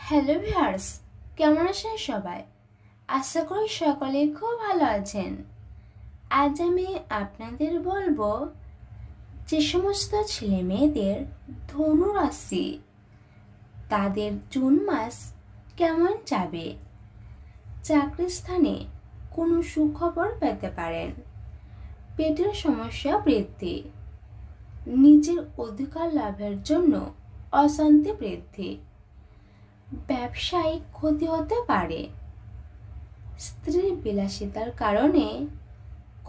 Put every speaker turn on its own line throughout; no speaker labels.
Hello viewers, কেমন আছেন সবাই? আশা করি সকলেই খুব ভালো আছেন। আজ আমি আপনাদের বলবো যে সমস্ত ছেলে মেয়েদের ধনু রাশি তাদের জুন মাস কেমন যাবে। চাকরির স্থানে কোনো সুখবর পেতে পারেন, পেটের সমস্যা বৃদ্ধি, নিজের অধিকার লাভের জন্য অশান্তি বৃদ্ধি, ব্যবসায়িক ক্ষতি হতে পারে, স্ত্রীর বিলাসিতার কারণে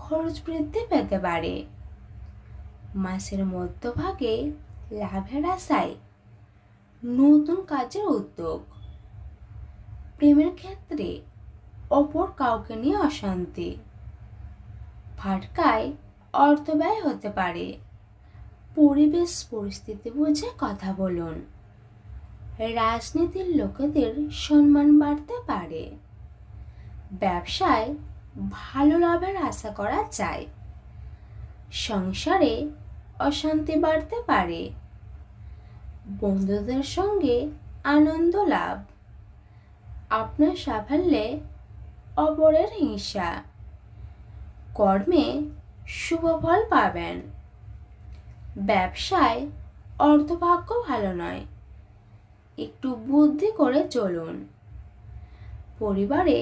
খরচ বৃদ্ধি পেতে পারে। মাসের মধ্যভাগে লাভের আশায় নতুন কাজের উদ্যোগ, প্রেমের ক্ষেত্রে অপর কাউকে নিয়ে অশান্তি, ফাটকায় অর্থ ব্যয় হতে পারে। পরিবেশ পরিস্থিতি বুঝে কথা বলুন। রাজনীতির লোকেদের সম্মান বাড়তে পারে। ব্যবসায় ভালো লাভের আশা করা যায়। সংসারে অশান্তি বাড়তে পারে। বন্ধুদের সঙ্গে আনন্দ লাভ, আপনার সাফল্যে অপরের হিংসা, কর্মে শুভ ফল পাবেন। ব্যবসায় অর্থভাগ্য ভালো নয়, একটু বুদ্ধি করে চলুন। পরিবারে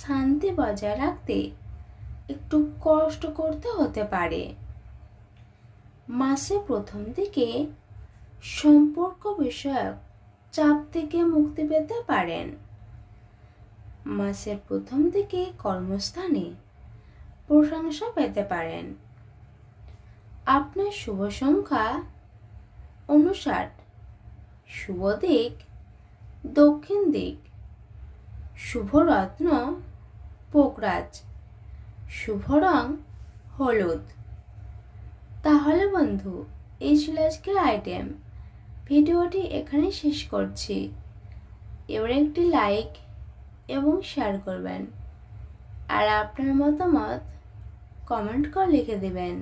শান্তি বজায় রাখতে একটু কষ্ট করতে হতে পারে। মাসের প্রথম দিকে সম্পর্ক বিষয়ক চাপ থেকে মুক্তি পেতে পারেন। মাসের প্রথম দিকে কর্মস্থানে প্রশংসা পেতে পারেন। আপনার শুভ সংখ্যা 59, শুভ দিক দক্ষিণ দিক, শুভ রত্ন পোকরাজ, শুভ রং হলুদ। তাহলে বন্ধু, এই ছিল আজকের আইটেম। ভিডিওটি এখানে শেষ করছি। এবার একটি লাইক এবং শেয়ার করবেন, আর আপনার মতামত কমেন্ট করে লিখে দেবেন।